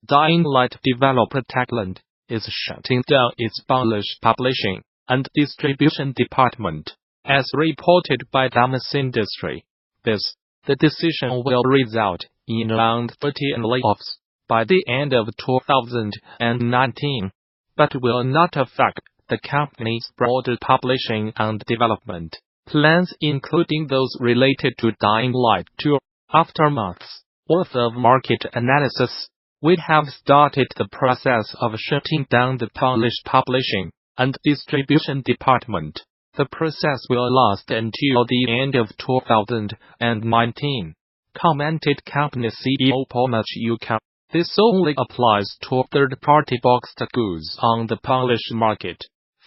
Dying Light developer TechLand is shutting down its Polish publishing and distribution department, as reported by Gamasutra. The decision will result in around 30 layoffs by the end of 2019, but will not affect the company's broader publishing and development plans, including those related to Dying Light 2. After months worth of market analysis, we have started the process of shutting down the Polish publishing and distribution department. The process will last until the end of 2019, commented company CEO Gamasutra. This only applies to third-party boxed goods on the Polish market.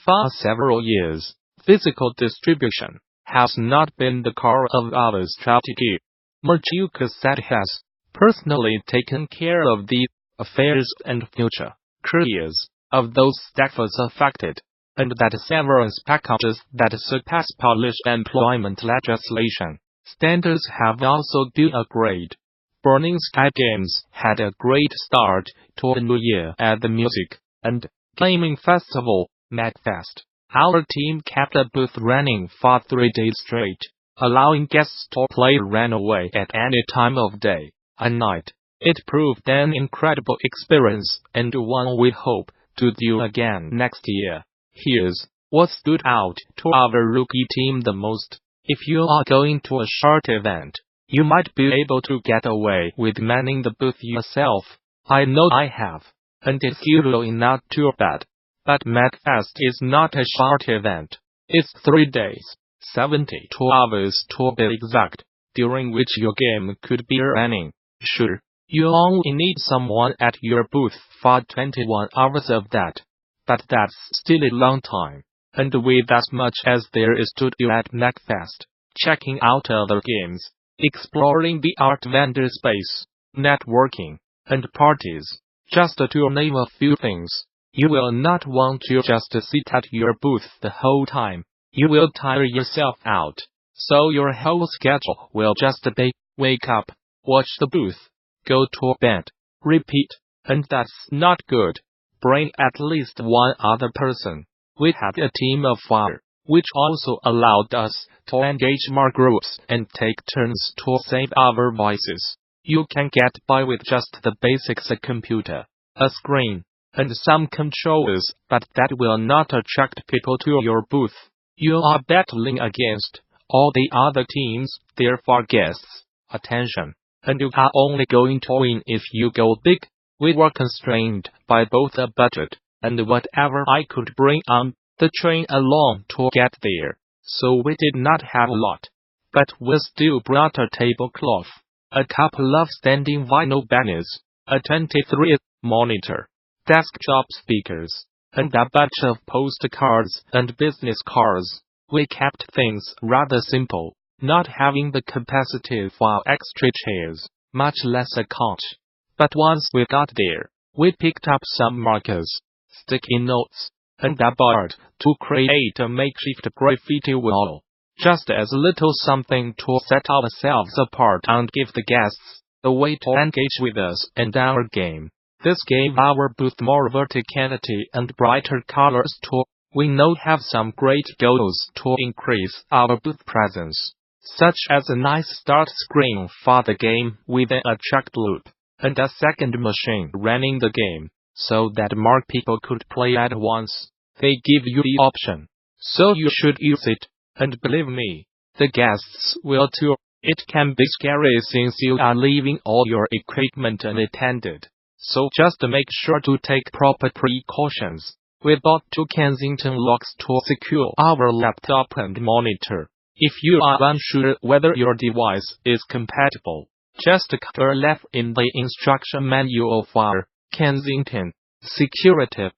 For several years, physical distribution has not been the core of our strategy. Gamasutra said has personally taken care of the affairs and future careers of those staffers affected, and that severance packages that surpass Polish employment legislation standards have also been agreed. Burning Sky Games had a great start to the new year at the music and gaming festival, MagFest. Our team kept a booth running for 3 days straight, allowing guests to play Runaway at any time of day and night. It proved an incredible experience and one we hope to do again next year. Here's what stood out to our rookie team the most. If you are going to a short event, you might be able to get away with manning the booth yourself. I know I have, and it's usually not too bad. But MagFest is not a short event. It's 3 days, 72 hours to be exact, during which your game could be running. Sure, you only need someone at your booth for 21 hours of that. But that's still a long time. And with as much as there is to do at MagFest, checking out other games, exploring the art vendor space, networking, and parties, just to name a few things, you will not want to just sit at your booth the whole time. You will tire yourself out. So your whole schedule will just be wake up, watch the booth, go to bed, repeat, and that's not good. Bring at least one other person. We had a team of 4, which also allowed us to engage more groups and take turns to save our voices. You can get by with just the basics: a computer, a screen, and some controllers, but that will not attract people to your booth. You are battling against all the other teams, therefore guests, attention, and you are only going to win if you go big. We were constrained by both a budget and whatever I could bring on the train along to get there, so we did not have a lot. But we still brought a tablecloth, a couple of standing vinyl banners, a 23-inch monitor, desktop speakers, and a bunch of postcards and business cards. We kept things rather simple, not having the capacity for extra chairs, much less a couch. But once we got there, we picked up some markers, sticky notes, and a board to create a makeshift graffiti wall. Just as a little something to set ourselves apart and give the guests a way to engage with us and our game. This gave our booth more verticality and brighter colors too. We now have some great goals to increase our booth presence, such as a nice start screen for the game with an attract loop, and a second machine running the game, so that more people could play at once. They give you the option, so you should use it, and believe me, the guests will too. It can be scary since you are leaving all your equipment unattended, so just make sure to take proper precautions. We bought 2 Kensington locks to secure our laptop and monitor. If you are unsure whether your device is compatible, just cut a left in the instruction manual for Kensington Security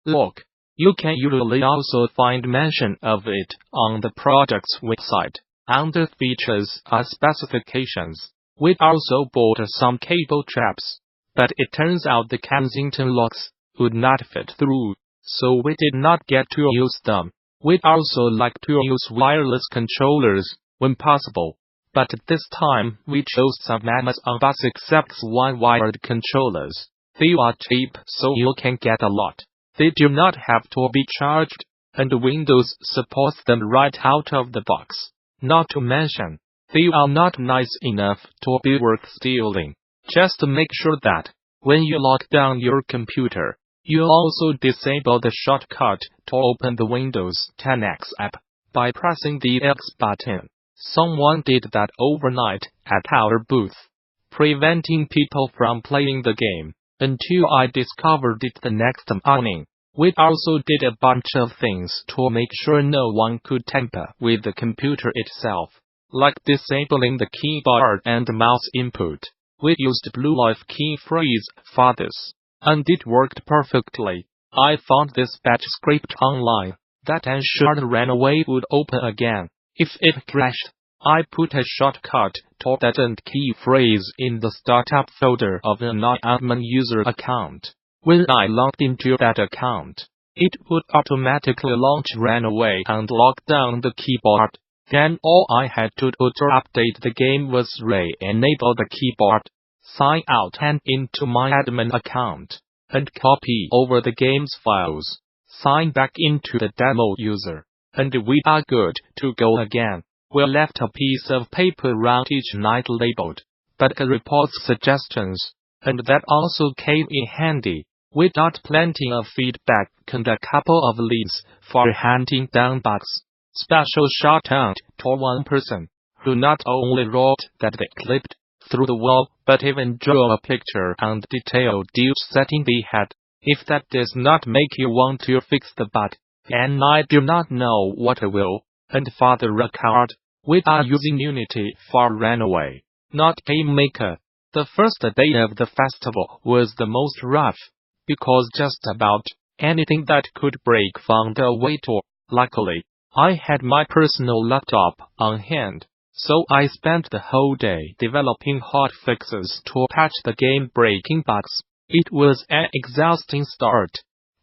lock. You can usually also find mention of it on the product's website, under features or specifications. We also bought some cable traps, but it turns out the Kensington locks would not fit through, so we did not get to use them. We'd also like to use wireless controllers when possible, but this time we chose some Amazon Bus Accepts One wired controllers. They are cheap, so you can get a lot. They do not have to be charged, and Windows supports them right out of the box. Not to mention, they are not nice enough to be worth stealing. Just make sure that, when you lock down your computer, you also disable the shortcut to open the Windows 10X app by pressing the X button. Someone did that overnight at our booth, preventing people from playing the game, until I discovered it the next morning. We also did a bunch of things to make sure no one could tamper with the computer itself, like disabling the keyboard and mouse input. We used Blue Life key phrase for this, and it worked perfectly. I found this batch script online that ensured Runaway would open again if it crashed. I put a shortcut to that end key phrase in the startup folder of an admin user account. When I logged into that account, it would automatically launch Runaway and lock down the keyboard. Then all I had to do to update the game was re-enable the keyboard, sign out and into my admin account, and copy over the game's files, sign back into the demo user, and we are good to go again. We left a piece of paper around each night labeled "Bug reports suggestions," and that also came in handy. We got plenty of feedback and a couple of leads for hunting down bugs. Special shout out to one person who not only wrote that they clipped through the wall, but even drew a picture and detailed each setting they had. If that does not make you want to fix the bug, then I do not know what will. And for the record, we are using Unity for Runaway, not GameMaker. The first day of the festival was the most rough, because just about anything that could break found a way to. Luckily, I had my personal laptop on hand, so I spent the whole day developing hotfixes to patch the game-breaking bugs. It was an exhausting start,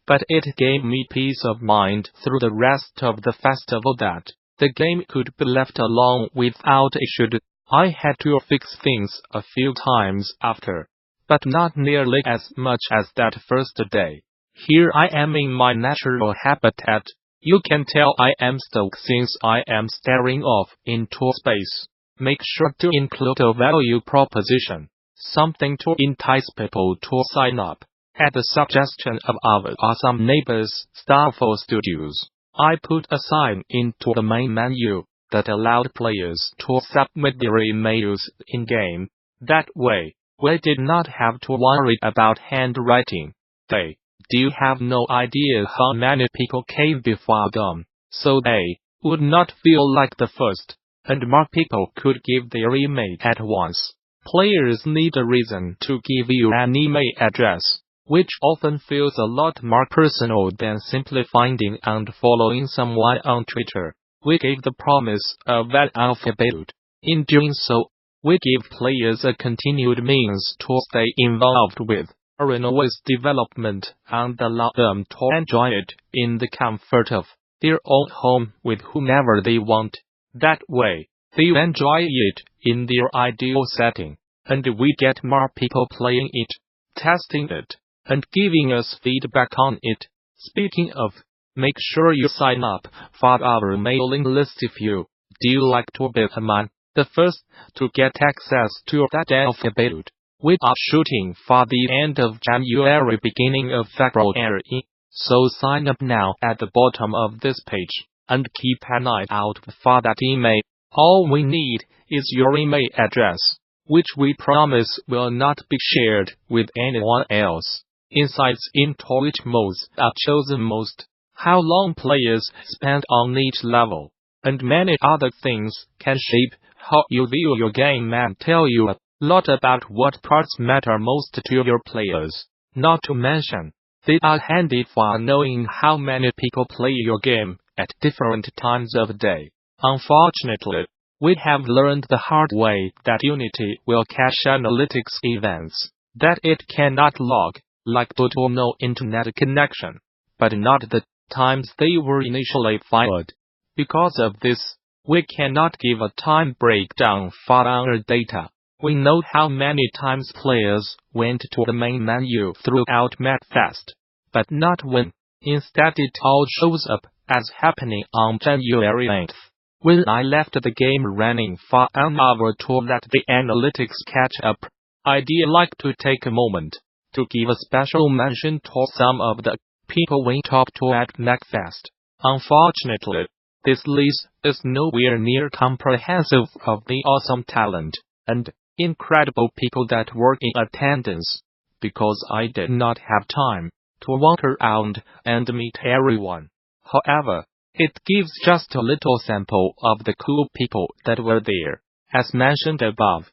but it gave me peace of mind through the rest of the festival that the game could be left alone without issue. I had to fix things a few times after, but not nearly as much as that first day. Here I am in my natural habitat. You can tell I am stuck since I am staring off into space. Make sure to include a value proposition, something to entice people to sign up. At the suggestion of our awesome neighbors, Starfall Studios, I put a sign into the main menu that allowed players to submit their emails in-game. That way, we did not have to worry about handwriting. They do have no idea how many people came before them, so they would not feel like the first, and more people could give their email at once. Players need a reason to give you an email address, which often feels a lot more personal than simply finding and following someone on Twitter. We gave the promise of an alphabet. In doing so, we give players a continued means to stay involved with Runaway's development and allow them to enjoy it in the comfort of their own home with whomever they want. That way, they enjoy it in their ideal setting, and we get more people playing it, testing it, and giving us feedback on it. Speaking of, make sure you sign up for our mailing list if you do like to be among the first to get access to that alphabet. We are shooting for the end of January, beginning of February, so sign up now at the bottom of this page, and keep an eye out for that email. All we need is your email address, which we promise will not be shared with anyone else. Insights into which modes are chosen most, how long players spend on each level, and many other things can shape how you view your game and tell you a lot about what parts matter most to your players. Not to mention, they are handy for knowing how many people play your game at different times of day. Unfortunately, we have learned the hard way that Unity will cache analytics events that it cannot log, like total no internet connection, but not the times they were initially fired. Because of this, we cannot give a time breakdown for our data. We know how many times players went to the main menu throughout MacFest, but not when. Instead it all shows up as happening on January 8th. When I left the game running for an hour to let the analytics catch up. I'd like to take a moment to give a special mention to some of the people we talked to at MacFest. Unfortunately, this list is nowhere near comprehensive of the awesome talent and incredible people that were in attendance, because I did not have time to walk around and meet everyone. However, it gives just a little sample of the cool people that were there. As mentioned above,